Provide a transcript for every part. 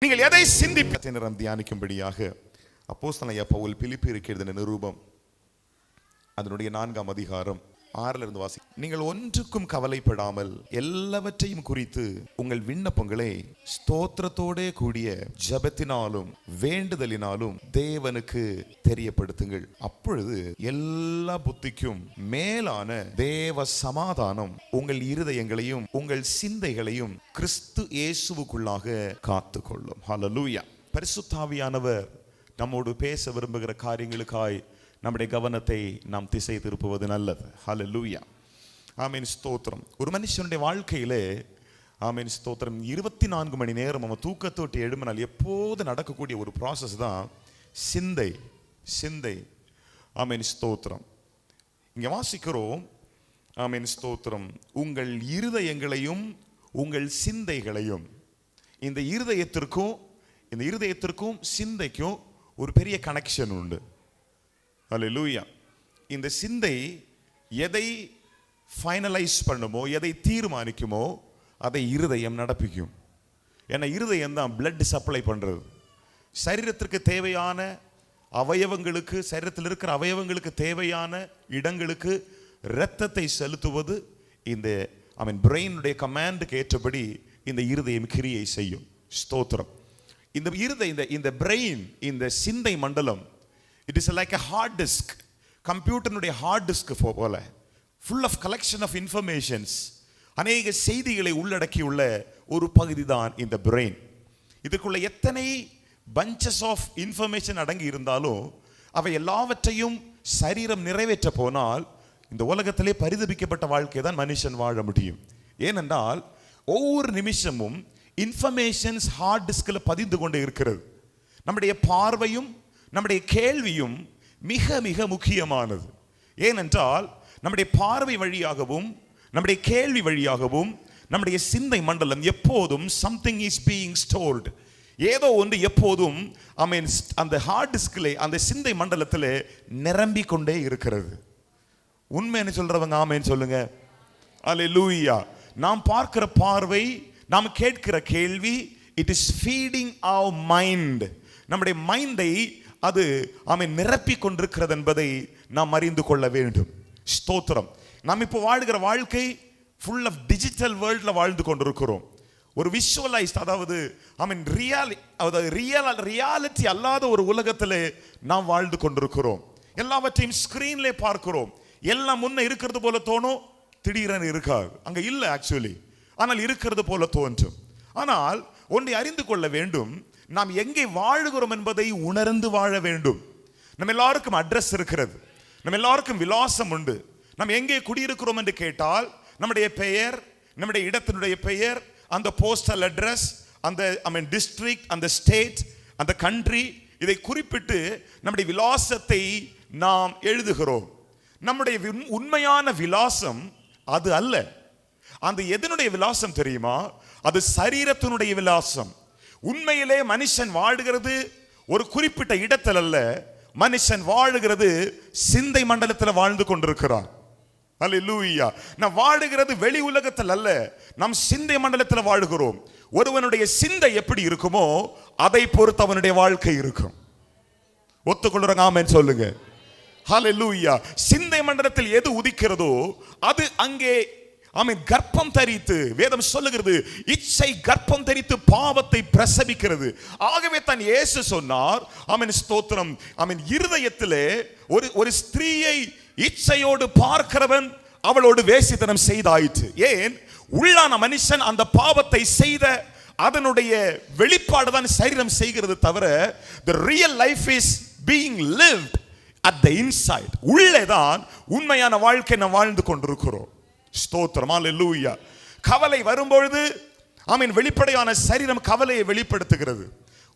நீங்கள் எதை சிந்திப்பதை தியானிக்கும்படியாக அப்போஸ்தலனாகிய பவுல் பிலிப்பியருக்கு எழுதின நிருபம் அதனுடைய 4ஆம் அதிகாரம் 6 வாசி. நீங்கள் ஒன்றுக்கும் கவலைப்படாமல் எல்லாவற்றையும் குறித்து உங்கள் விண்ணப்பங்களை ஸ்தோத்திரத்தோடே கூடிய ஜெபத்தினாலும் வேண்டுதலினாலும் தேவனுக்கு தெரியப்படுத்துங்கள். அப்பொழுது எல்லா புத்திக்கும் மேலான தேவ சமாதானம் உங்கள் இருதயங்களையும் உங்கள் சிந்தைகளையும் கிறிஸ்து இயேசுவுக்குள்ளாக காத்துக்கொள்ளும். ஹல்லேலூயா. பரிசுத்த ஆவியானவர் நம்மோடு பேச விரும்புகிற காரியங்களுக்காய் நம்முடைய கவனத்தை நாம் திசை திருப்புவது நல்லது. ஹல்லேலூயா. ஆமென், ஸ்தோத்திரம். ஒரு மனுஷனுடைய வாழ்க்கையிலே ஆமென், ஸ்தோத்திரம், 24 மணி நேரம் அவன் தூக்கத்தோட்டு எழும்பினால் எப்போது நடக்கக்கூடிய ஒரு ப்ராசஸ் தான் சிந்தை. ஆமென், ஸ்தோத்திரம். இங்கே வாசிக்கிறோம், ஆமென், ஸ்தோத்திரம், உங்கள் இருதயங்களையும் உங்கள் சிந்தைகளையும். இந்த இருதயத்திற்கும் சிந்தைக்கும் ஒரு பெரிய கனெக்ஷன் உண்டு. ஹல்லேலூயா. இந்த சிந்தை எதை ஃபைனலைஸ் பண்ணுமோ, எதை தீர்மானிக்குமோ, அதை இருதயம் நடப்பிக்கும். ஏன்னா இருதயம் தான் பிளட் சப்ளை பண்ணுறது. சரீரத்திற்கு தேவையான அவயவங்களுக்கு, சரீரத்தில் இருக்கிற அவயவங்களுக்கு தேவையான இடங்களுக்கு இரத்தத்தை செலுத்துவது இந்த பிரெயினுடைய கமாண்டுக்கு ஏற்றபடி இந்த இருதயம் கிரியை செய்யும். ஸ்தோத்திரம். இந்த பிரெயின், இந்த சிந்தை மண்டலம், it is like a hard disk. கம்ப்யூட்டருடைய ஹார்ட் டிஸ்க் போல full of collection of informations, அநேக செய்திகளை உள்ளடக்கியுள்ள ஒரு பகுதி தான் இந்த பிரெயின். இதுக்குள்ள எத்தனை பஞ்சஸ் ஆஃப் இன்ஃபர்மேஷன் அடங்கி இருந்தாலும் அவை எல்லாவற்றையும் சரீரம் நிறைவேற்ற போனால் இந்த உலகத்திலே பரிதபிக்கப்பட்ட வாழ்க்கை தான் மனுஷன் வாழ முடியும். ஏனென்றால் ஒவ்வொரு நிமிஷமும் இன்ஃபர்மேஷன்ஸ் ஹார்ட் டிஸ்கில் பதிந்து கொண்டு இருக்கிறது. நம்முடைய பார்வையும் நம்முடைய கேள்வியும் மிக மிக முக்கியமானது. ஏனென்றால் நம்முடைய பார்வை வழியாகவும் நம்முடைய கேள்வி வழியாகவும் நம்முடைய சிந்தை மண்டலம் எப்போதும் something is being stored. ஏதோ ஒன்று எப்போதும் அந்த ஹார்ட் டிஸ்கிலே, அந்த சிந்தை மண்டலத்தில் நிரம்பி கொண்டே இருக்கிறது. உண்மைன்னு சொல்றவங்க ஆமென் சொல்லுங்க. அல்லேலூயா. நாம் பார்க்கிற பார்வை, நாம் கேட்கிற கேள்வி, it is feeding our mind. நம்முடைய மைண்டை அது நிரப்பி கொண்டிருக்கிறது என்பதை நாம் அறிந்து கொள்ள வேண்டும். ஸ்தோத்திரம். நாம் இப்போ வாழ்கிற வாழ்க்கை ஃபுல் ஆஃப் டிஜிட்டல் வேர்ல்டில் வாழ்ந்து கொண்டிருக்கிறோம். ஒரு விஷுவலைஸ்ட், அதாவது ரியாலிட்டி அல்லாத ஒரு உலகத்தில் நாம் வாழ்ந்து கொண்டிருக்கிறோம். எல்லாவற்றையும் ஸ்கிரீன்ல பார்க்கிறோம். எல்லாம் முன்ன இருக்கிறது போல தோணும், திடீரென இருக்காது. அங்க இல்லை ஆக்சுவலி, ஆனால் இருக்கிறது போல தோன்றும். ஆனால் ஒன்றை அறிந்து கொள்ள வேண்டும், நாம் எங்கே வாழுகிறோம் என்பதை உணர்ந்து வாழ வேண்டும். நம்ம எல்லாருக்கும் அட்ரஸ் இருக்கிறது, நம்ம எல்லாருக்கும் விலாசம் உண்டு. நம்ம எங்கே குடியிருக்கிறோம் என்று கேட்டால் நம்முடைய பெயர், நம்முடைய இடத்தினுடைய பெயர், அந்த போஸ்டல் அட்ரஸ், அந்த டிஸ்ட்ரிக்ட், அந்த ஸ்டேட், அந்த கண்ட்ரி, இதை குறிப்பிட்டு நம்முடைய விலாசத்தை நாம் எழுதுகிறோம். நம்முடைய உண்மையான விலாசம் அது அல்ல. அந்த எதனுடைய விலாசம் தெரியுமா? அது சரீரத்தினுடைய விலாசம். உண்மையிலே மனுஷன் வாழுகிறது ஒரு குறிப்பிட்ட இடத்தில் அல்ல, மனுஷன் வாழுகிறது சிந்தை மண்டலத்தில் வாழ்ந்து கொண்டிருக்கிறான். அல்லேலூயா. நாம் வாழுகிறது வெளி உலகத்தில் அல்ல, நம் சிந்தை மண்டலத்தில் வாழுகிறோம். ஒருவனுடைய சிந்தை எப்படி இருக்குமோ அதை பொறுத்து அவனுடைய வாழ்க்கை இருக்கும். ஒத்துக்கொள்றாங்க ஆமென் சொல்லுங்க. ஹல்லேலூயா. சிந்தை மண்டலத்தில் எது உதிக்கிறதோ அது அங்கே கர்ப்பம் தரித்து, வேதம் சொல்லுகிறது, இச்சை கர்ப்பம் தரித்து பாவத்தை பிரசவிக்கிறது. ஆகவே தான் இயேசு சொன்னார், ஸ்தோத்திரம், இருதயத்திலே ஒரு ஸ்திரீயை இச்சையோடு பார்க்கிறவன் அவளோடு வேசித்தனம் செய்தாயிற்று. ஏன்? உள்ளான மனுஷன் அந்த பாவத்தை செய்த அதனுடைய வெளிப்பாடு தான் சரீரம் செய்கிறது தவிர the real life is being lived at the inside. உள்ளேதான் உண்மையான வாழ்க்கை நாம் வாழ்ந்து கொண்டிருக்கிறோம். ஸ்தோத்திரம். அல்லேலூயா. கவலை வரும்பொழுது வெளிப்படையான சரீரம் கவலையை வெளிப்படுத்துகிறது.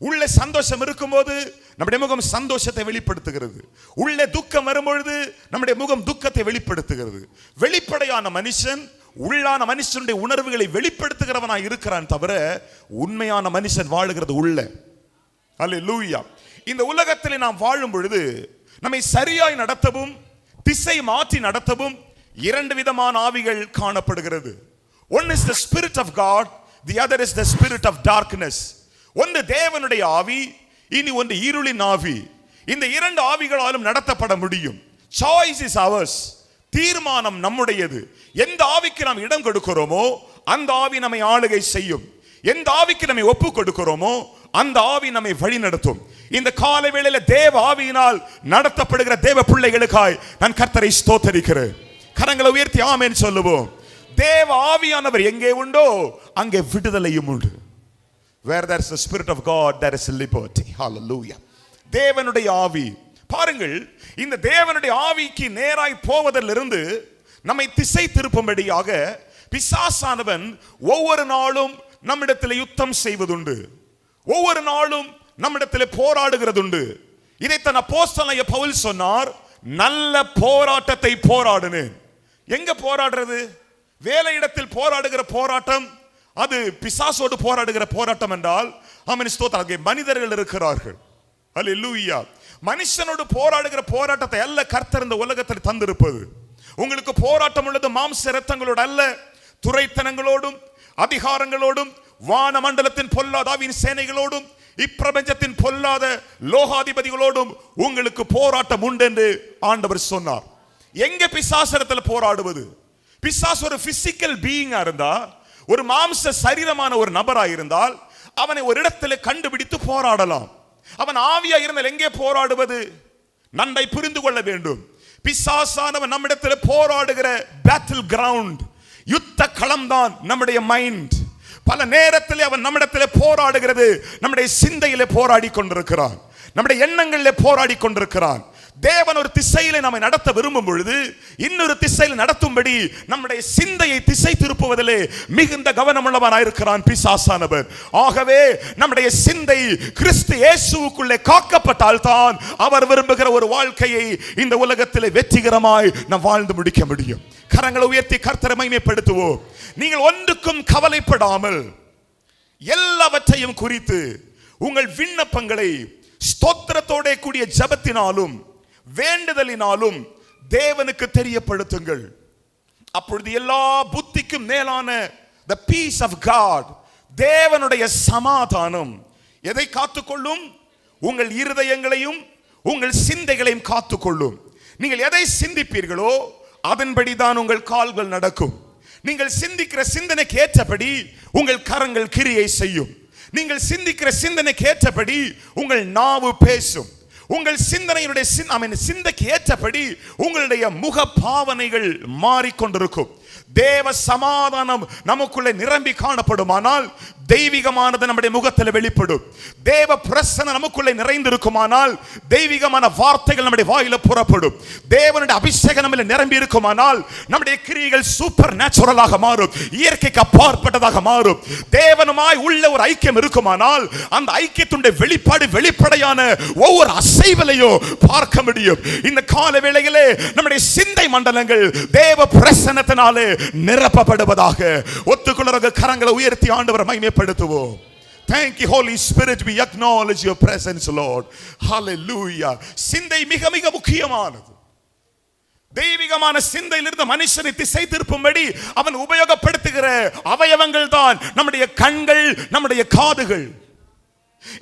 உள்ளே சந்தோஷம் இருக்கும்போது நம்முடைய முகம் சந்தோஷத்தை வெளிப்படுத்துகிறது. உள்ளே துக்கம் வரும்பொழுது நம்முடைய முகம் துக்கத்தை வெளிப்படுத்துகிறது. வெளிப்படையான மனுஷன் உள்ளான மனுஷனுடைய உணர்வுகளை வெளிப்படுத்துகிறவனாய் இருக்கிறான் தவிர உண்மையான மனுஷன் வாழுகிறது உள்ள. அல்லேலூயா. இந்த உலகத்திலே நாம் வாழும் பொழுது நம்மை சரியாய் நடத்தவும் திசை மாற்றி நடத்தவும் 2 விதமான ஆவிகள் காணப்படுகிறது. One is the spirit of God, the other is the spirit of darkness. ஒன்று தேவனுடைய ஆவி, இனி ஒன்று இருளின் ஆவி. இந்த இரண்டு ஆவிகளாலும் நடத்தப்பட முடியும். Choice is ours. தீர்மானம் நம்முடையது. எந்த ஆவிக்கு நாம் இடம் கொடுக்கிறோமோ அந்த ஆவி நம்மை ஆளுகை செய்யும். எந்த ஆவிக்கு நம்மை ஒப்பு கொடுக்கிறோமோ அந்த ஆவி நம்மை வழி நடத்தும். இந்த காலை வேளையில தேவ ஆவியினால் நடத்தப்படுகிற தேவ பிள்ளைகளுக்காய் நான் கர்த்தரை ஸ்தோத்தரிக்கிறேன். கரங்களை உயர்த்தி ஆமென் சொல்லுவோம். தேவ ஆவியானவர் எங்கே உண்டோ அங்கே விடுதலையும் உண்டு. Where there is the spirit of God, there is liberty. Hallelujah. தேவனுடைய ஆவி பாருங்கள், இந்த தேவனுடைய ஆவிக்கு நேராய் போவதிலிருந்து நம்மை திசை திருப்பும்படியாக பிசாசானவன் ஒவ்வொரு நாளும் நம்மிடத்தில் யுத்தம் செய்வதுண்டு, ஒவ்வொரு நாளும் நம்மிடத்தில் போராடுகிறதுண்டு. இதைத்தான் அப்போஸ்தலனாகிய பவுல் சொன்னார், நல்ல போராட்டத்தை போராடினேன். எங்க போராடுறது? வேலையிடத்தில் போராடுகிற போராட்டம் அது பிசாசோடு போராடுகிற போராட்டம் என்றால் ஆமென் ஸ்தோத்திரம். அங்கே மனிதர்கள் இருக்கிறார்கள். அல்லேலூயா. மனுஷனோடு போராடுகிற போராட்டத்தை அல்ல கர்த்தர் இந்த உலகத்தில் தந்திருப்பது. உங்களுக்கு போராட்டம் உள்ளது மாம்ச இரத்தங்களோடு அல்ல, துரைத்தனங்களோடும் அதிகாரங்களோடும் வான மண்டலத்தின் பொல்லாத ஆவியின் சேனைகளோடும் இப்பிரபஞ்சத்தின் பொல்லாத லோகாதிபதிகளோடும் உங்களுக்கு போராட்டம் உண்டு என்று ஆண்டவர் சொன்னார். எங்க பிசாசரத்தில் போராடுவது? பிசாசு ஒரு பிசிக்கல் பீயிங்கா இருந்தா, ஒரு மாம்ச சரீரமான ஒரு நபரா இருந்தால் அவனை ஒரு இடத்துல கண்டுபிடித்து போராடலாம். அவன் ஆவியா இருந்தால் எங்கே போராடுவது? நன்றை புரிந்து கொள்ள வேண்டும். பிசாசானவன் நம்மிடத்தில் போராடுகிற பேட்டில் கிரவுண்ட், யுத்த களம் தான் நம்முடைய மைண்ட். பல நேரத்தில் அவன் நம்மிடத்தில் போராடுகிறது, நம்முடைய சிந்தையிலே போராடி கொண்டிருக்கிறான், நம்முடைய எண்ணங்களிலே போராடி கொண்டிருக்கிறான். தேவன் ஒரு திசையில நம்மை நடத்த விரும்பும் பொழுது இன்னொரு திசையில் நடத்தும்படி நம்முடைய சிந்தையை திசை திருப்புவதிலே மிகுந்த கவனமுள்ளவனாயிருக்கிறான் பிசாசானவன். ஆகவே நம்முடைய சிந்தை கிறிஸ்து இயேசுவுக்குள்ளே காக்கப்பட்டால் தான் அவர் விரும்புகிற ஒரு வாழ்க்கையை இந்த உலகத்திலே வெற்றிகரமாய் நாம் வாழ்ந்து முடிக்க முடியும். கரங்களை உயர்த்தி கர்த்தரை மகிமைப்படுத்துவோம். நீங்கள் ஒன்றுக்கும் கவலைப்படாமல் எல்லாவற்றையும் குறித்து உங்கள் விண்ணப்பங்களை ஸ்தோத்திரத்தோட கூடிய ஜெபத்தினாலும் வேண்டுதலினாலும் தேவனுக்கு தெரியப்படுத்துங்கள். அப்பொழுது எல்லா புத்திக்கும் மேலான the peace of God, தேவனுடைய சமாதானம் எதை காத்துக்கொள்ளும்? உங்கள் இருதயங்களையும் உங்கள் சிந்தைகளையும் காத்துக்கொள்ளும். நீங்கள் எதை சிந்திப்பீர்களோ அதன்படிதான் உங்கள் கால்கள் நடக்கும். நீங்கள் சிந்திக்கிற சிந்தனைக்கு ஏற்றபடி உங்கள் கரங்கள் கிரியை செய்யும். நீங்கள் சிந்திக்கிற சிந்தனைக்கு ஏற்றபடி உங்கள் நாவு பேசும். உங்கள் சிந்தனையுடைய சிந்தைக்கு ஏற்றபடி உங்களுடைய முக பாவனைகள் மாறிக்கொண்டிருக்கும். தேவ சமாதானம் நமக்குள்ளே நிரம்பி காணப்படுமானால் தெய்வீகமானது நம்முடைய முகத்தில் வெளிப்படும். தேவ பிரசன்னம் நமக்குள்ளே நிறைந்திருக்குமானால் தெய்வீகமான வார்த்தைகள் நம்முடைய வாயில புறப்படும். தேவனுடைய அபிஷேகம் நம்மில் நிரம்பி இருக்குமானால் நம்முடைய கிரியைகள் சூப்பர் நேச்சுரலாக மாறும், இயற்கைக்கு அப்பாற்பட்டதாக மாறும். தேவனுமாய் உள்ள ஒரு ஐக்கியம் இருக்குமானால் அந்த ஐக்கியத்துடைய வெளிப்பாடு வெளிப்படையான ஒவ்வொரு அசைவிலையும் பார்க்க முடியும். இந்த கால வேளையிலே நம்முடைய சிந்தை மண்டலங்கள் தேவ பிரசன்னத்தினாலே நிரப்பப்படுவதாக. ஒத்துக்கொள்ளுகிற கரங்களை உயர்த்தி ஆண்டவரை மகிமைப்படுத்துவோம். Thank you Holy Spirit, we acknowledge your presence Lord. Hallelujah. சிந்தை மிக மிக முக்கியமானது. தெய்வீகமான சிந்தையிலிருந்து மனுஷனை திசை திருப்பும்படி அவன் உபயோகப்படுத்துகிற அவயவங்கள் தான் நம்முடைய கண்கள், நம்முடைய காதுகள்.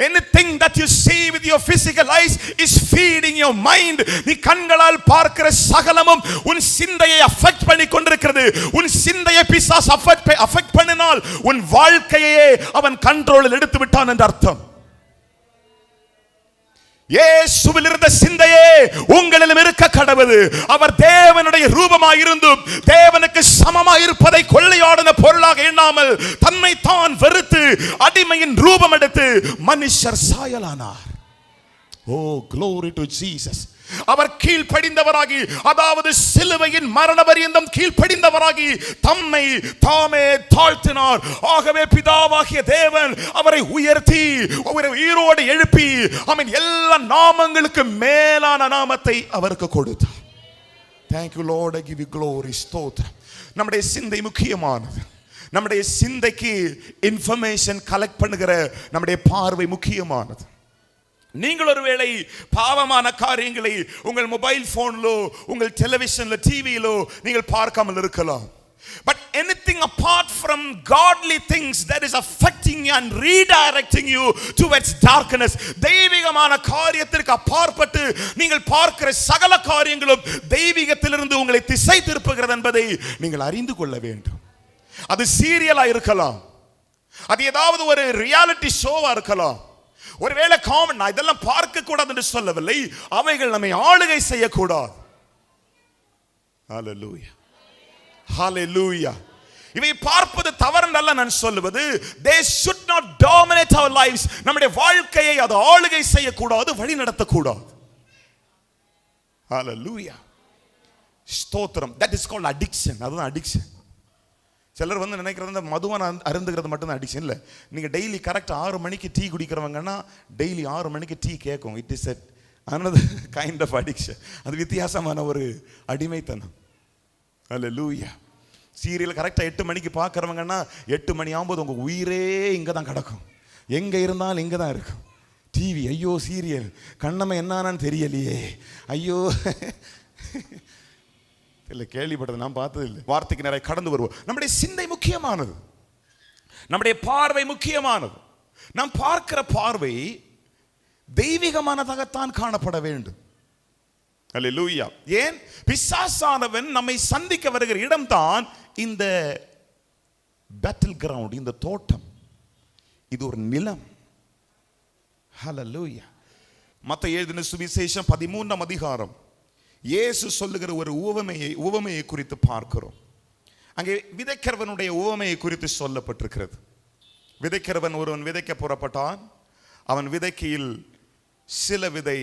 Anything that you see with your physical eyes is feeding your mind. நீ கண்களால் பார்க்கிற சகலமும் உன் சிந்தையை அஃபெக்ட் பண்ணி கொண்டிருக்கிறது. உன் சிந்தையை பிசாசு அஃபெக்ட் பண்ணினால் உன் வாழ்க்கையே அவன் கண்ட்ரோலில் எடுத்து விட்டான் என்று அர்த்தம். இயேசுவில் இருந்த சிந்தையே உங்களிலும் இருக்க கடவுது. அவர் தேவனுடைய ரூபமாயிருந்தும் தேவனுக்கு சமமாயிருப்பதை கொள்ளையாடின பொருளாக எண்ணாமல் தன்னை தான் வெறுத்து அடிமையின் ரூபம் எடுத்து மனுஷர் சாயலானார். Oh, glory to Jesus. அவர் கீழ்ப்படிந்தவராகி, அதாவது சிலுவையின் மரண பரியந்தம் கீழ்ப்படிந்தவராகி தம்மை தாமே தாழ்த்தினார். ஆகவே பிதாவாகிய தேவன் அவரை உயர்த்தி அவரை உயிரோடு எழுப்பி ஆமென் எல்லா நாமங்களுக்கு மேலான நாமத்தை அவருக்கு கொடுத்தார். Thank you Lord, I give you glory. ஸ்தோத்திரம். நம்முடைய சிந்தை முக்கியமானது. நம்முடைய சிந்தைக்கு இன்ஃபர்மேஷன் கலெக்ட் பண்ணுகிற நம்முடைய பார்வை முக்கியமானது. நீங்கள் ஒருவேளை பாவமான காரியங்களை உங்கள் மொபைல் போனிலோ உங்கள் டெலிவிஷன்ல டிவியிலோ நீங்கள் பார்க்காமல் இருக்கலாம். But anything apart from godly things that is affecting you and redirecting you towards darkness, தெய்வீகமான காரியத்திற்கு அப்பாற்பட்டு நீங்கள் பார்க்கிற சகல காரியங்களும் தெய்வீகத்திலிருந்து உங்களை திசை திருப்புகிறது என்பதை நீங்கள் அறிந்து கொள்ள வேண்டும். அது சீரியலா இருக்கலாம், அது ஏதாவது ஒரு ரியாலிட்டி ஷோவா இருக்கலாம், ஒருவேளை காமெடி. நான் இதெல்லாம் பார்க்க கூடாது என்று சொல்லவில்லை, அவைகள் நம்மை ஆளுகை செய்யக்கூடாது. ஹalleluya, ஹalleluya. இவை பார்ப்பது தவறல்ல நான் சொல்லுவது. they should not dominate our lives. நம்முடைய வாழ்க்கையை அது ஆளுகை செய்யக்கூடாது, வழி நடத்தக்கூடாது. ஹalleluya, ஸ்தோத்திரம். that is called addiction. அதுதான் addiction. சிலர் வந்து நினைக்கிறது இந்த மதுவான அருந்துகிறது மட்டும் தான் அடிக்ஷன் இல்லை. நீங்கள் டெய்லி கரெக்டாக 6 மணிக்கு டீ குடிக்கிறவங்கன்னா டெய்லி 6 மணிக்கு டீ கேட்கும். It is another kind of addiction. அது வித்தியாசமான ஒரு அடிமைத்தனம். ஹalleluya. சீரியல் கரெக்டாக 8 மணிக்கு பார்க்குறவங்கன்னா 8 மணி ஆகும்போது உங்கள் உயிரே இங்கே தான் கிடக்கும், எங்கே இருந்தாலும் இங்கே தான் இருக்கும். டிவி, ஐயோ சீரியல், கண்ணமை என்னான்னு தெரியலையே, ஐயோ இல்லை, கேள்விப்பட்டது நான் பார்த்தது இல்லை. வார்த்தைக்கு நிறைய கடந்து வருவோம். நம்முடைய சிந்தை முக்கியமானது, நம்முடைய பார்வை முக்கியமானது. நாம் பார்க்கிற பார்வை தெய்வீகமானதாகத்தான் காணப்பட வேண்டும். அல்லேலூயா. ஏன்? பிசாசானவன் நம்மை சந்திக்க வருகிற இடம்தான் இந்த பேட்டில் கிரவுண்ட், இந்த தோட்டம், இது ஒரு நிலம். ஹல்லேலூயா. மத்தேயு எழுதின சுவிசேஷம் 13ஆம் அதிகாரம் இயேசு சொல்லுகிற ஒரு உவமையை குறித்து பார்க்கிறோம். அங்கே விதைக்கிறவனுடைய உவமையை குறித்து சொல்லப்பட்டிருக்கிறது. விதைக்கிறவன் ஒருவன் விதைக்க புறப்பட்டான். அவன் விதைக்கையில் சில விதை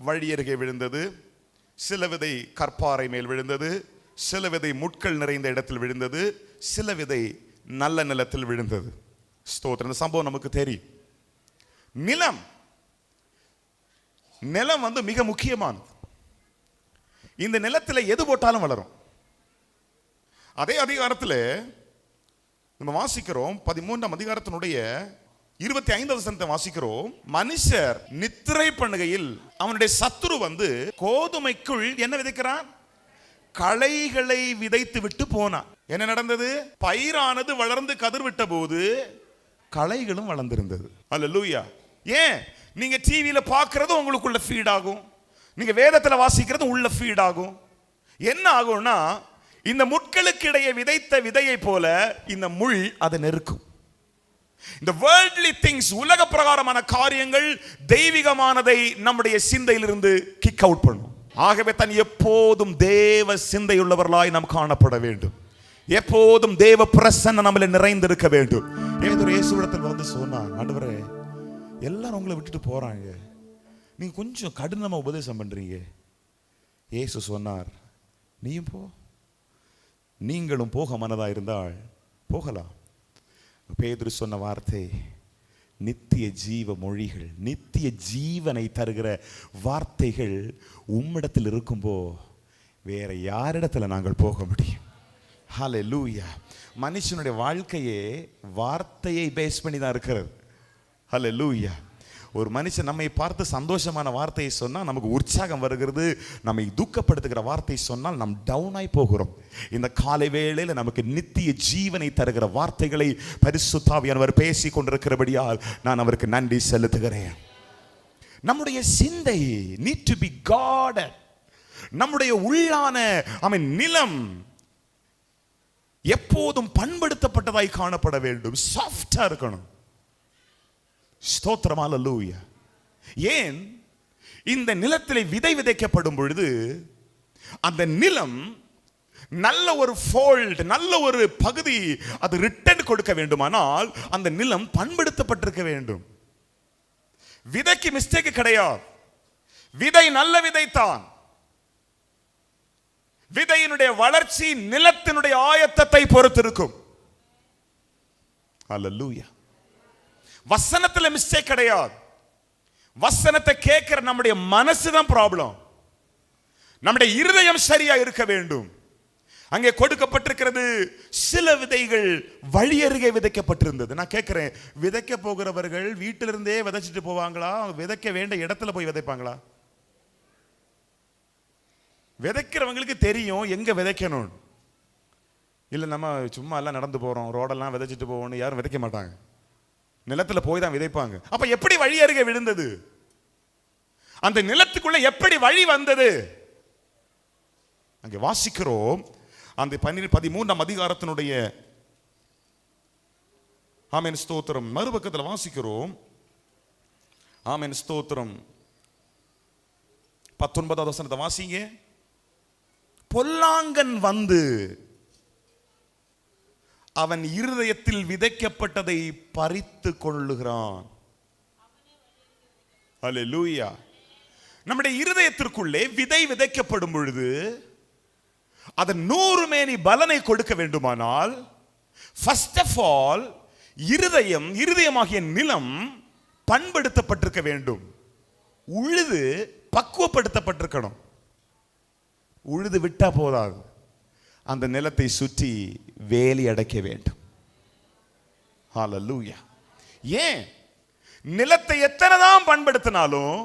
வழியருகே விழுந்தது, சில விதை கற்பாறை மேல் விழுந்தது, சில விதை முட்கள் நிறைந்த இடத்தில் விழுந்தது, சில விதை நல்ல நிலத்தில் விழுந்தது. ஸ்தோத்திரம். இந்த சம்பவம் நமக்கு தெரியும். நிலம் வந்து மிக முக்கியமானது. இந்த நிலத்தில் எது போட்டாலும் வளரும். அதே அதிகாரத்தில் நம்ம வாசிக்கிறோம், 13ஆம் அதிகாரத்தினுடைய 25வது வசனத்தை வாசிக்கிறோம். மனுஷர் நித்திரை பண்ணுகையில் அவனுடைய சத்துரு வந்து கோதுமைக்குள் என்ன விதைக்கிறான்? களைகளை விதைத்து விட்டு போனான். என்ன நடந்தது? பயிரானது வளர்ந்து கதிர் விட்ட போது களைகளும் வளர்ந்திருந்தது. அல்லேலூயா. ஏன்? நீங்க டிவியில பார்க்கிறது உங்களுக்குள்ள ஃபீட் ஆகும், நீங்க வேதத்தில் வாசிக்கிறது உள்ள ஃபீட் ஆகும். என்ன ஆகும்னா, இந்த முட்களுக்கு இடையே விதைத்த விதையை போல இந்த முள் அதை நெருக்கும். இந்த வேர்ல்ட்லி திங்ஸ், உலக பிரகாரமான காரியங்கள் தெய்வீகமானதை நம்முடைய சிந்தையிலிருந்து கிக் அவுட் பண்ணும். ஆகவே தான் எப்போதும் தேவ சிந்தையுள்ளவர்களாய் நாம் காணப்பட வேண்டும். எப்போதும் தேவ பிரசன்னம் நம்மள நிறைந்திருக்க வேண்டும். ஏதோ இயேசுவிடத்தில் வந்து சொன்னான், ஆண்டவரே எல்லாரும் உங்களை விட்டுட்டு போறாங்க, நீங்க கொஞ்சம் கடினமா உபதேசம் பண்றீங்க. இயேசு சொன்னார், நீயும் போ, நீங்களும் போக மனதா இருந்தால் போகலாம். பேதுரு சொன்ன வார்த்தை நித்திய ஜீவ மொழிகள், நித்திய ஜீவனை தருகிற வார்த்தைகள் உம்மிடத்தில் இருக்கும்போ வேற யாரிடத்துல நாங்கள் போக முடியும்? ஹல்லேலூயா. மனுஷனுடைய வாழ்க்கையே வார்த்தையை பேஸ் பண்ணி தான் இருக்கிறது. ஹல்லேலூயா. ஒரு மனுஷன் நம்மை பார்த்து சந்தோஷமான வார்த்தையை சொன்னால் நமக்கு உற்சாகம் வருகிறது, நம்மை துக்கப்படுத்துகிற வார்த்தை சொன்னால் நாம் டவுன் ஆகி போகிறோம். இந்த காலை வேளையில் நமக்கு நித்திய ஜீவனை தருகிற வார்த்தைகளை பரிசுத்த ஆவியானவர் பேசி கொண்டிருக்கிறபடியால் நான் அவருக்கு நன்றி செலுத்துகிறேன். நம்முடைய சிந்தை need to be guarded. நம்முடைய உள்ளான நிலம் எப்போதும் பண்படுத்தப்பட்டதாய் காணப்பட வேண்டும், சாஃப்டா இருக்கணும். ஸ்தோத்திரம். அல்லேலூயா. ஏன்? இந்த நிலத்திலே விதை விதைக்கப்படும் பொழுது அந்த நிலம் நல்ல ஒரு ஃபோல்ட், நல்ல ஒரு பகுதி அது ரிட்டர்ன் கொடுக்க வேண்டுமானால் அந்த நிலம் பண்படுத்தப்பட்டிருக்க வேண்டும். விதைக்கு மிஸ்டேக் கிடையாது. விதை நல்ல விதைத்தான். விதையினுடைய வளர்ச்சி நிலத்தினுடைய ஆயத்தத்தை பொறுத்திருக்கும். அல்லேலூயா. வசனத்துல மிஸ்டேக் கிடையாது. வசனத்தை கேட்கிற நம்முடைய மனசுதான் ப்ராப்ளம். நம்முடைய இருதயம் சரியா இருக்க வேண்டும். அங்கே கொடுக்கப்பட்டிருக்கிறது சில விதைகள் வழி அருகே விதைக்கப்பட்டிருந்தது. நான் கேட்கிறேன், விதைக்க போகிறவர்கள் வீட்டிலிருந்தே விதைச்சிட்டு போவாங்களா? விதைக்க வேண்டிய இடத்துல போய் விதைப்பாங்களா? விதைக்கிறவங்களுக்கு தெரியும் எங்க விதைக்கணும். இல்லை நம்ம சும்மா எல்லாம் நடந்து போகிறோம், ரோடெல்லாம் விதைச்சிட்டு போவோம்னு யாரும் விதைக்க மாட்டாங்க, நிலத்துல போய் தான் விதைப்பாங்க. அப்ப எப்படி வழி அருகே விழுந்தது? அந்த நிலத்துக்குள்ள எப்படி வழி வந்தது? அங்கே வாசிக்கிறோம், அந்த 13ஆம் அதிகாரத்தினுடைய ஆமென் ஸ்தோத்திரம் மறுபக்கத்தில் வாசிக்கிறோம். ஆமென் ஸ்தோத்திரம் 19வது வசனத்தை வாசிங்க. பொல்லாங்கன் வந்து அவன் இருதயத்தில் விதைக்கப்பட்டதை பறித்து கொள்ளுகிறான். அல்லேலூயா. நம்முடைய இருதயத்திற்குள்ளே விதை விதைக்கப்படும் பொழுது அதன் 100 மேனி பலனை கொடுக்க வேண்டுமானால் ஃபர்ஸ்ட் ஆஃப் ஆல் இருதயமாகிய நிலம் பண்படுத்தப்பட்டிருக்க வேண்டும். உழுது பக்குவப்படுத்தப்பட்டிருக்கணும். உழுது விட்டா போதாது, அந்த நிலத்தை சுற்றி வேலி அடைக்க வேண்டும். ஹல்லேலூயா. ஏன்? நிலத்தை எத்தனை தான் பண்படுத்தினாலும்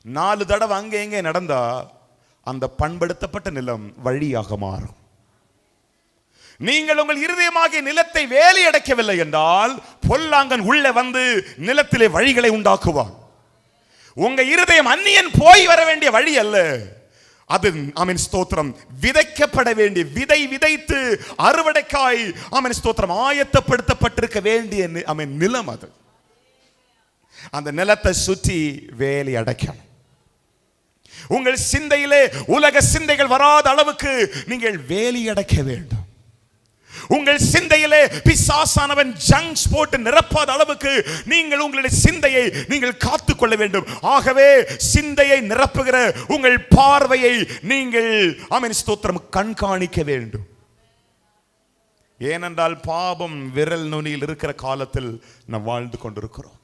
4 தடவை அங்கே எங்கே நடந்தா அந்த பண்படுத்தப்பட்ட நிலம் வழியாக மாறும். நீங்கள் உங்கள் இருதயமாகிய நிலத்தை வேலி அடைக்கவில்லை என்றால் பொல்லாங்கன் உள்ளே வந்து நிலத்திலே வழிகளை உண்டாக்குவான். உங்க இருதயம் அந்நியன் போய் வர வேண்டிய வழி அல்ல, அது ஆமென் ஸ்தோத்திரம் விதைக்கப்பட வேண்டிய விதை, விதைத்து அறுவடைக்காய் ஆமென் ஸ்தோத்திரம் ஆயத்தப்படுத்தப்பட்டிருக்க வேண்டிய ஆமென் நிலம். அது அந்த நிலத்தை சுற்றி வேலி அடைக்கணும். உங்கள் சிந்தையிலே உலக சிந்தைகள் வராத அளவுக்கு நீங்கள் வேலி அடைக்க வேண்டும். உங்கள் சிந்தையிலே பிசாசானவன் ஜங்க்ஸ் போட்டு நிரப்பாத அளவுக்கு நீங்கள் உங்களுடைய சிந்தையை நீங்கள் காத்துக்கொள்ள வேண்டும். ஆகவே சிந்தையை நிரப்புகிற உங்கள் பார்வையை நீங்கள் ஆமென் ஸ்தோத்திரம் கண்காணிக்க வேண்டும். ஏனென்றால் பாவம் விரல் நுனியில் இருக்கிற காலத்தில் நாம் வாழ்ந்து கொண்டிருக்கிறோம்.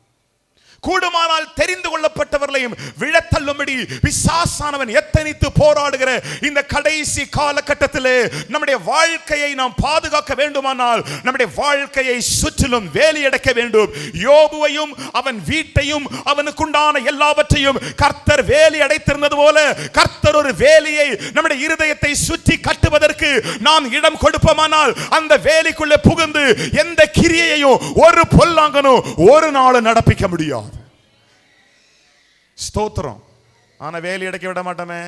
கூடுமானால் தெரிந்து கொள்ளப்பட்டவர்களையும் விழத்தள்ளும்படி பிசாசானவன் எத்தனித்து போராடுகிற இந்த கடைசி காலகட்டத்திலே நம்முடைய வாழ்க்கையை நாம் பாதுகாக்க வேண்டுமானால் நம்முடைய வாழ்க்கையை சுற்றிலும் வேலி அடைக்க வேண்டும். யோபுவையும் அவன் வீட்டையும் அவனுக்குண்டான எல்லாவற்றையும் கர்த்தர் வேலி அடைத்திருந்தது போல கர்த்தர் ஒரு வேலியை நம்முடைய இருதயத்தை சுற்றி கட்டுவதற்கு நாம் இடம் கொடுப்போமானால் அந்த வேலிக்குள்ளே புகுந்து எந்த கிரியையையும் ஒரு பொல்லாங்கனும் ஒரு நாள் நடப்பிக்க முடியாது. ஸ்தோத்திரம். ஆனா வேலி அடைக்க விட மாட்டோமே.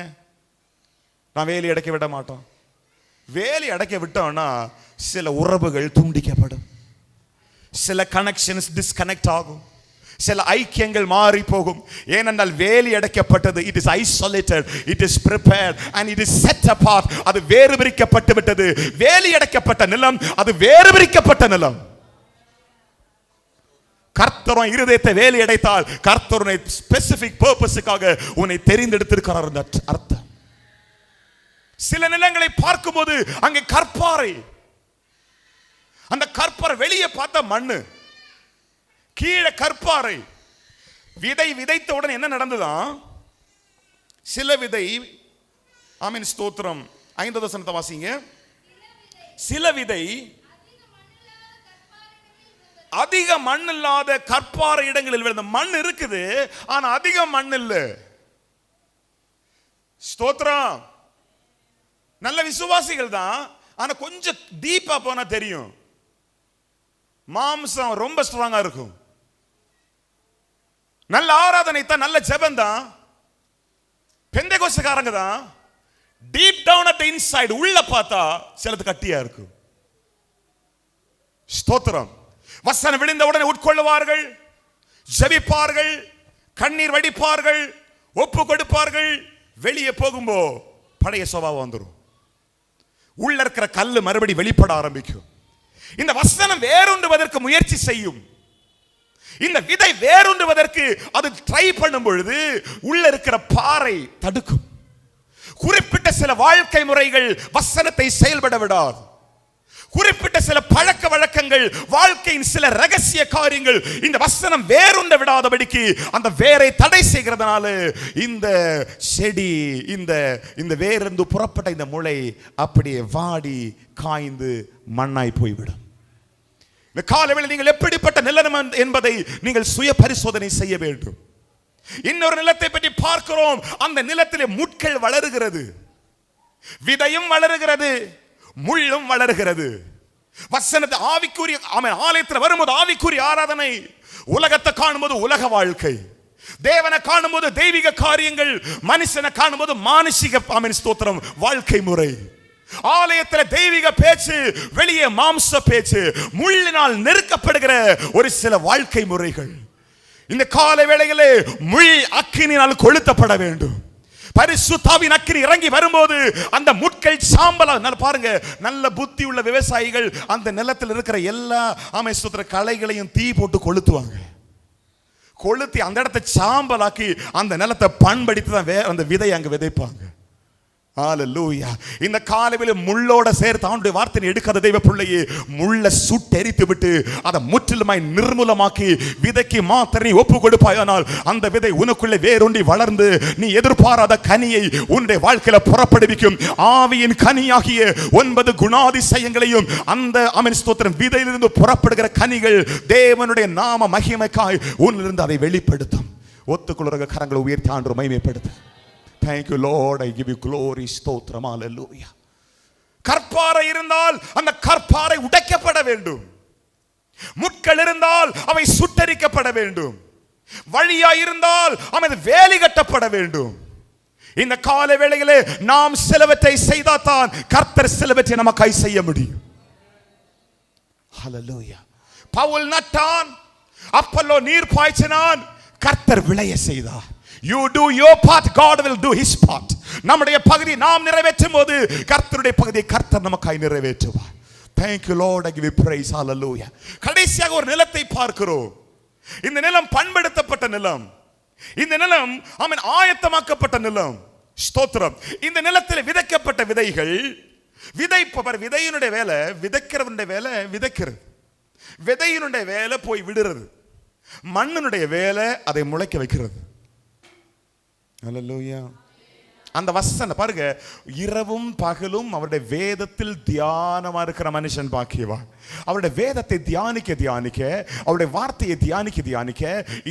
நான் வேலி அடைக்க விட மாட்டோம். வேலி அடைக்க விட்டோம்னா சில உறவுகள் துண்டிக்கப்படும், சில கனெக்ஷன்ஸ் டிஸ்கனெக்ட் ஆகும், சில ஐக்கியங்கள் மாறி போகும். ஏனென்றால் வேலி அடைக்கப்பட்டது. It is isolated, it is prepared and it is set apart. அது வேறு பிரிக்கப்பட்டு விட்டது. வேலி அடைக்கப்பட்ட நிலம் அது வேறு பிரிக்கப்பட்ட நிலம். கர்த்தர் இருதயத்தை வேலி அடைத்தால் கர்த்தர் உன்னை ஸ்பெசிபிக் பர்பஸுக்காக உன்னை தெரிந்தெடுத்திருக்கிறார் என்ற அர்த்தம். சில நிலங்களை பார்க்கும்போது அங்கே கற்பாறை, அந்த கற்பாறை வெளியே பார்த்த மண்ணு, கீழே கற்பாறை. விதை விதைத்த உடனே என்ன நடந்ததான்? சில விதை ஆமென் ஸ்தோத்திரம் 5வது வசனத்தை வாசிங்க. சில விதை அதிக மண் இல்லாத கற்பாறை இடங்களில் விழுந்த. மண் இருக்குது, ஆனா அதிக மண் இல்ல. ஸ்தோத்திரம். நல்ல விசுவாசிகள் தான், ஆனா கொஞ்சம் டீப்பா போனா தெரியும். மாம்சம் ரொம்ப ஸ்ட்ராங்கா இருக்கும். நல்ல ஆராதனை தான், நல்ல ஜெபம் தான், பெந்தேகோஸ்தேக்காரங்க தான். Deep down at the inside உள்ள பார்த்தா சிலது கட்டியா இருக்கும். ஸ்தோத்திரம். வசனம் விழுந்த உடனே உட்கொள்ளுவார்கள், ஜெபிப்பார்கள், கண்ணீர் வடிப்பார்கள், ஒப்பு கொடுப்பார்கள். வெளியே போகும்போ பழைய சுபாவம் வந்துடும். உள்ள இருக்கிற கல்லு மறுபடி வெளிப்பட ஆரம்பிக்கும். இந்த வசனம் வேரூன்றுவதற்கு முயற்சி செய்யும். இந்த விதை வேரூன்றுவதற்கு அது ட்ரை பண்ணும் பொழுது உள்ள இருக்கிற பாறை தடுக்கும். குறிப்பிட்ட சில வாழ்க்கை முறைகள் வசனத்தை செயல்பட விடாது. குறிப்பிட்ட சில பழக்க வழக்கங்கள், வாழ்க்கையின் சில ரகசிய காரியங்கள் இந்த வசனம் வேறுண்ட விடாதபடிக்கு அந்த வேரை தடை செய்கிறதுனால இந்த செடி, இந்த வேரிலிருந்து புறப்பட்ட இந்த முளை அப்படியே வாடி காய்ந்து மண்ணாய் போய்விடும். இந்த காலவேளை நீங்கள் எப்படிப்பட்ட நிலம் என்பதை நீங்கள் சுய பரிசோதனை செய்ய வேண்டும். இன்னொரு நிலத்தை பற்றி பார்க்கிறோம். அந்த நிலத்திலே முட்கள் வளருகிறது, விதையும் வளருகிறது, முள்ளும் வளர்கிறது. வசனத்தை ஆவிக்குரிய ஆலயத்தில் வரும்போது ஆவிக்குரிய ஆராதனை, உலகத்தை காணும்போது உலக வாழ்க்கை, தேவனை காணும்போது தெய்வீக காரியங்கள், மனுஷனை காணும்போது மானுஷிக ஸ்தோத்திரம் வாழ்க்கை முறை. ஆலயத்தில் தெய்வீக பேச்சு, வெளியே மாம்ச பேச்சு, முள்ளினால் நெருக்கப்படுகிற ஒரு சில வாழ்க்கை முறைகள். இந்த கால வேளையிலே முள் அக்கினியால் கொளுத்தப்பட வேண்டும். பரிசுத்தாவின் அக்கினி இறங்கி வரும்போது அந்த முட்கள் சாம்பலா பாருங்க. நல்ல புத்தி உள்ள விவசாயிகள் அந்த நிலத்தில் இருக்கிற எல்லா களைகளையும் தீ போட்டு கொளுத்துவாங்க. கொளுத்தி அந்த இடத்தை சாம்பலாக்கி அந்த நிலத்தை பண்படுத்தி தான் அந்த விதை அங்க விதைப்பாங்க. ஹல்லேலூயா. இந்த காலையில முள்ளோட சேர்த்து அவனுடைய வார்த்தையை எடுக்காத தெய்வ பிள்ளையே, முள்ள சுட்டெரித்து விட்டு அதை முற்றிலுமாய் நிர்மூலமாக்கி விதைக்கு மாத்திரை ஒப்பு கொடுப்பாயானால் அந்த விதை உனக்குள்ளே வேரூன்றி வளர்ந்து நீ எதிர்பாராத கனியை உன்னுடைய வாழ்க்கையில புறப்படுவிக்கும். ஆவியின் கனியாகிய 9 குணாதிசயங்களையும் அந்த ஸ்தோத்திரம் விதையிலிருந்து புறப்படுகிற கனிகள் தேவனுடைய நாம மகிமைக்காய் உன்னிலிருந்து அதை வெளிப்படுத்தும். ஒத்துக்கொள்ளுற கரங்களை உயர்த்தி ஆண்டு மகிமைப்படுத்து. Thank you Lord, I give you glory. ஸ்தோத்திரம். ஹல்லேலூயா. கற்பாறை இருந்தால் அந்த கற்பாறை உடைக்கப்பட வேண்டும். முட்கள் இருந்தால் அவை சுட்டரிக்கப்பட வேண்டும். வழியா இருந்தால் அவை வேலி கட்டப்பட வேண்டும். இந்த கால வேளையிலே நாம் சிலவற்றை செய்தால்தான் கர்த்தர் சிலவற்றை நமக்காய் செய்ய முடியும். ஹல்லேலூயா. பவுல் நட்டான், அப்பல்லோ நீர் பாய்ச்சினான், கர்த்தர் விளைய செய்தார். You do your part, God will do his part. நம்முடைய பகுதி நாம் நிறைவேற்றும் போது கர்த்தருடைய பகுதியை கர்த்தர் நமக்காய் நிறைவேற்றுவார். Thank you Lord, I give you praise. Hallelujah. கடைசியாக ஒரு நிலத்தை பார்க்கிறோம். இந்த நிலம் பண்படுத்தப்பட்ட நிலம். இந்த நிலம் ஆயத்தமாக்கப்பட்ட நிலம். ஸ்தோத்திரம். இந்த நிலத்தில் விதைக்கப்பட்ட விதைகள், விதையினுடைய வேலை, விதைக்கிறவனுடைய வேலை விதைக்கிறது. விதையினுடைய வேலை போய் விடுறது. மண்ணினுடைய வேலை அதை முளைக்க வைக்கிறது. ஹல்லேலூயா. அந்த வசனம் பாருங்க, இரவும் பகலும் அவருடைய வேதத்தில் தியானமா இருக்கிற மனுஷன் பாக்கியவான். அவருடைய வேதத்தை தியானிக்க தியானிக்க, அவருடைய வார்த்தையை தியானிக்க தியானிக்க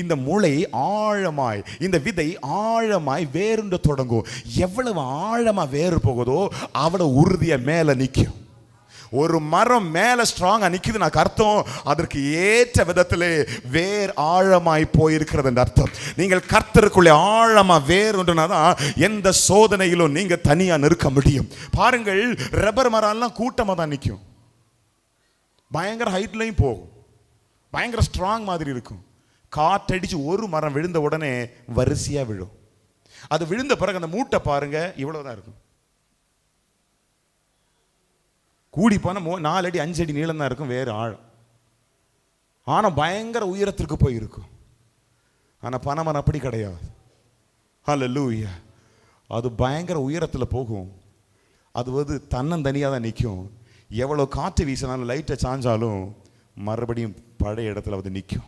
இந்த முளை ஆழமாய், இந்த விதை ஆழமாய் வேறுண்டு தொடங்கும். எவ்வளவு ஆழமா வேறு போகுதோ அவ்வளவு உறுதியா மேல நிற்கும். ஒரு மரம் மேல ஸ்ட்ராங்கா நிக்குதுன்னா அர்த்தம் அதற்கு ஏற்ற விதத்திலே வேர் ஆழமாய் போயிருக்கிறது என்று அர்த்தம். நீங்கள் கர்த்தருக்குள்ளே ஆழமா வேர் ஒன்றுனாதான் எந்த சோதனையிலும் நீங்க தனியா நிற்க முடியும். பாருங்கள், ரப்பர் மரம் எல்லாம் கூட்டமா தான் நிற்கும். பயங்கர ஹைட்லையும் போகும், பயங்கர ஸ்ட்ராங் மாதிரி இருக்கும். காற்றடிச்சு ஒரு மரம் விழுந்த உடனே வரிசையா விழும். அது விழுந்த பிறகு அந்த மூட்டை பாருங்க இவ்வளவுதான் இருக்கும். கூடி போன 4 அடி 5 அடி நீளம் தான் இருக்கும் வேறு ஆழம். ஆனால் பயங்கர உயரத்திற்கு போயிருக்கும். ஆனால் பனைமரம் அப்படி கிடையாது. ஹல்லேலூயா. அது பயங்கர உயரத்தில் போகும். அது தன்னந்தனியாக தான் நிற்கும். எவ்வளோ காற்று வீசினாலும் லைட்டை சாஞ்சாலும் மறுபடியும் பழைய இடத்துல நிற்கும்.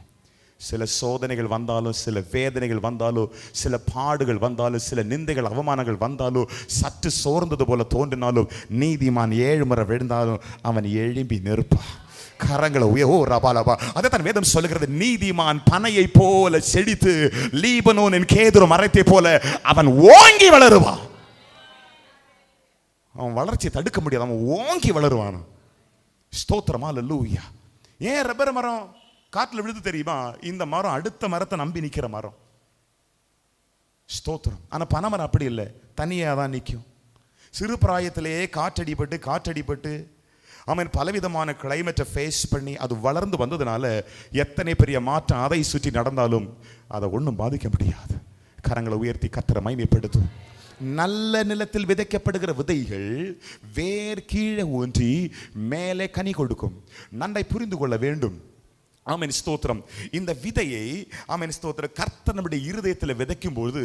சில சோதனைகள் வந்தாலும், சில வேதனைகள் வந்தாலும், சில பாடுகள் வந்தாலும், சில நிந்தைகள் அவமானங்கள் வந்தாலும், சற்று சோர்ந்தது போல தோன்றினாலும், நீதிமான் 7 முறை விழுந்தாலும் அவன் எழும்பி நிற்பான். கரங்களை ரபாலபா. அதைத்தான் வேதம் சொல்லுகிறது, நீதிமான் பனையை போல செழித்து லீபனோனின் கேதுரு மரத்தை போல அவன் ஓங்கி வளருவான். அவன் வளர்ச்சி தடுக்க முடியாது, அவன் ஓங்கி வளருவான். ஸ்தோத்திரம். ஹல்லேலூயா. ஏன் ரப்பர் மரம் காட்டில் விழுது தெரியுமா? இந்த மரம் அடுத்த மரத்தை நம்பி நிற்கிற மரம். ஸ்தோத்திரம். ஆனால் பனைமரம் அப்படி இல்லை, தனியாக தான் நிற்கும். சிறு பிராயத்திலேயே காற்றடிப்பட்டு அவன் பலவிதமான கிளைமேட்டை ஃபேஸ் பண்ணி அது வளர்ந்து வந்ததுனால எத்தனை பெரிய மாற்றம் அதை சுற்றி நடந்தாலும் அதை ஒன்றும் பாதிக்க முடியாது. கரங்களை உயர்த்தி கர்த்தரை மகிமைப்படுத்தும். நல்ல நிலத்தில் விதைக்கப்படுகிற விதைகள் வேர் கீழே ஊன்றி மேலே கனி கொடுக்கும். நன்றை புரிந்து கொள்ள வேண்டும். ஆமென். ஸ்தோத்திரம். இந்த விதையை ஸ்தோத்திரம் கர்த்தர் நம்முடைய இருதயத்தில் விதைக்கும் பொழுது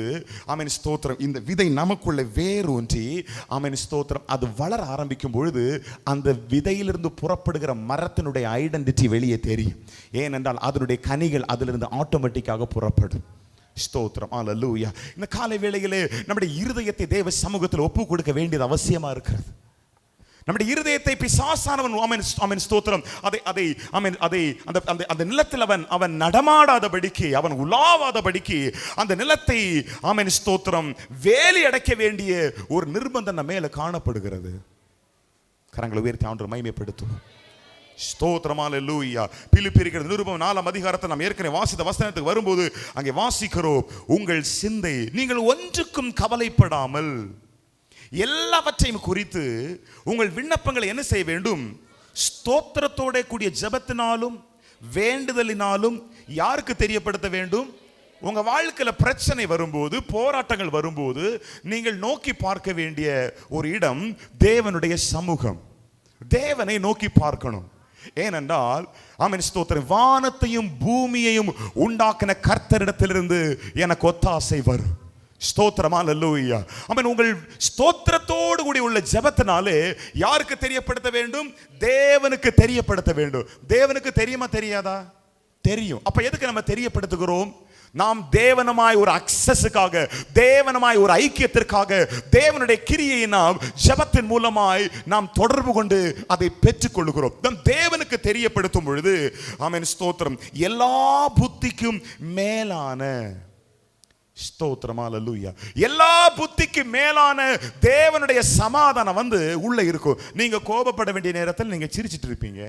ஸ்தோத்திரம் இந்த விதை நமக்குள்ள வேரூன்றி ஸ்தோத்திரம் அது வளர ஆரம்பிக்கும் பொழுது அந்த விதையிலிருந்து புறப்படுகிற மரத்தினுடைய ஐடென்டிட்டி வெளியே தெரியும். ஏனென்றால் அதனுடைய கனிகள் அதிலிருந்து ஆட்டோமேட்டிக்காக புறப்படும். ஸ்தோத்திரம். ஹல்லேலூயா. இந்த காலை வேளையிலே நம்முடைய இருதயத்தை தேவ சமூகத்தில் ஒப்பு கொடுக்க வேண்டியது அவசியமா இருக்கிறது. நம்முடைய இருதயத்தை பிசாசானவன் ஸ்தோத்திரம் அந்த நிலத்தில் அவன் நடமாடாதபடிக்கு, அவன் உலாவாதபடிக்கு அந்த நிலத்தை ஸ்தோத்திரம் வேலி அடைக்க வேண்டிய ஒரு நிர்பந்தம் நம்ம மேல காணப்படுகிறது. கரங்களை உயர்த்தி ஆண்டவரை மகிமைப்படுத்துவோம். ஸ்தோத்திரம், அல்லேலூயா. பிலிப்பியர் நிருபம் 4ஆம் அதிகாரத்தை நாம் ஏற்கனவே வாசித்த வசனத்துக்கு வரும்போது அங்கே வாசிக்கிறோம், உங்கள் சிந்தை நீங்கள் ஒன்றுக்கும் கவலைப்படாமல் எல்லாவற்றையும் குறித்து உங்கள் விண்ணப்பங்களை என்ன செய்ய வேண்டும்? ஸ்தோத்திரத்தோட கூடிய ஜெபத்தினாலும் வேண்டுதலினாலும் யாருக்கு தெரியப்படுத்த வேண்டும்? உங்க வாழ்க்கையில பிரச்சனை வரும்போது, போராட்டங்கள் வரும்போது நீங்கள் நோக்கி பார்க்க வேண்டிய ஒரு இடம் தேவனுடைய சமூகம். தேவனை நோக்கி பார்க்கணும். ஏனென்றால் ஆமென் ஸ்தோத்திரம், வானத்தையும் பூமியையும் உண்டாக்கின கர்த்தரிடத்திலிருந்து எனக்கு ஒத்தாசை வரும். ஸ்தோத்திரம், அல்லேலூயா. ஆமென். உங்கள் ஸ்தோத்திரத்தோடு கூடி உள்ள ஜெபத்தினாலே யாருக்கு தெரியப்படுத்த வேண்டும்? தேவனுக்கு தெரியப்படுத்த வேண்டும். தேவனுக்கு தெரியுமா தெரியாதா? தெரியும். அப்ப எதுக்கு நம்ம தெரியப்படுத்துகிறோம்? நாம் தேவனமாய் ஒரு அக்சஸுக்காக, தேவனமாய் ஒரு ஐக்கியத்திற்காக, தேவனுடைய கிரியை நாம் ஜெபத்தின் மூலமாய் நாம் தொடர்பு கொண்டு அதை பெற்றுக் கொள்கிறோம். நம் தேவனுக்கு தெரியப்படுத்தும் பொழுது ஆமென் ஸ்தோத்திரம், எல்லா புத்திக்கும் மேலான, ஸ்தோத்திரம், அல்லேலூயா, எல்லா புத்திக்கு மேலான தேவனுடைய சமாதானம் உள்ள இருக்கும். நீங்க கோபப்பட வேண்டிய நேரத்தில் நீங்க சிரிச்சிட்டு இருப்பீங்க.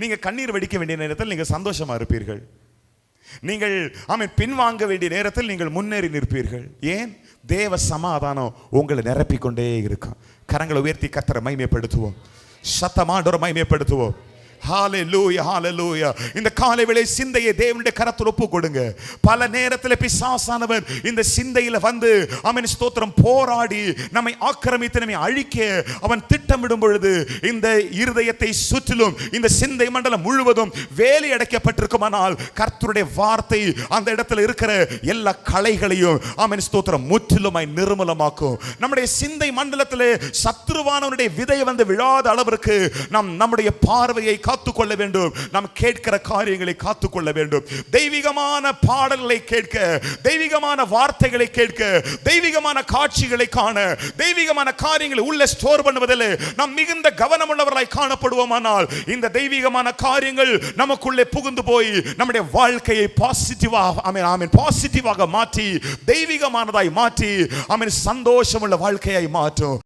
நீங்க கண்ணீர் வடிக்க வேண்டிய நேரத்தில் நீங்க சந்தோஷமா இருப்பீர்கள். நீங்கள் ஆமென் பின்வாங்க வேண்டிய நேரத்தில் நீங்கள் முன்னேறி நிற்பீர்கள். ஏன்? தேவ சமாதானம் உங்களை நிரப்பிக்கொண்டே இருக்கும். கரங்களை உயர்த்தி கர்த்தரை மகிமைப்படுத்துவோம். சத்தமாண்டவரை மகிமைப்படுத்துவோம். ஹalleluya, ஹalleluya. இந்த காலை வேளை சிந்தையை தேவனுடைய கரத்தில் ஒப்பு கொடுங்க. பல நேரத்தில் பிசாசானவர் இந்த சிந்தையில ஆமென் ஸ்தோத்திரம் போராடி நம்மை ஆக்கிரமித்து நம்மை அழிக்க அவன் திட்டமிடும் பொழுது இந்த இருதயத்தை சுற்றிலும் இந்த சிந்தை மண்டலம் முழுவதும் வேலி அடைக்கப்பட்டிருக்குமானால் கர்த்தருடைய வார்த்தை அந்த இடத்துல இருக்கிற எல்லா களைகளையும் ஆமென் ஸ்தோத்திரம் முற்றிலுமாய் நிர்மூலமாக்கும். நம்முடைய சிந்தை மண்டலத்திலே சத்துருவானவனுடைய விதை விழாத அளவிற்கு நாம் நம்முடைய பார்வையை காத்துக்கொள்ள வேண்டும். நாம் கேட்கிற காரியங்களை காத்துக்கொள்ள வேண்டும். தெய்வீகமான பாடல்களை கேட்க, தெய்வீகமான வார்த்தைகளை கேட்க, தெய்வீகமான காட்சிகளை காண, தெய்வீகமான காரியங்களை உள்ள ஸ்டோர் பண்ணுவதில் நாம் மிகுந்த கவனமுள்ளவர்களாய் காணப்படுவோமானால் இந்த தெய்வீகமான காரியங்கள் நமக்குள்ளே புகுந்து போய் நம்முடைய வாழ்க்கையை பாசிட்டிவாக மாற்றி, தெய்வீகமானதாய் மாற்றி, சந்தோஷமுள்ள வாழ்க்கையை மாற்றும்.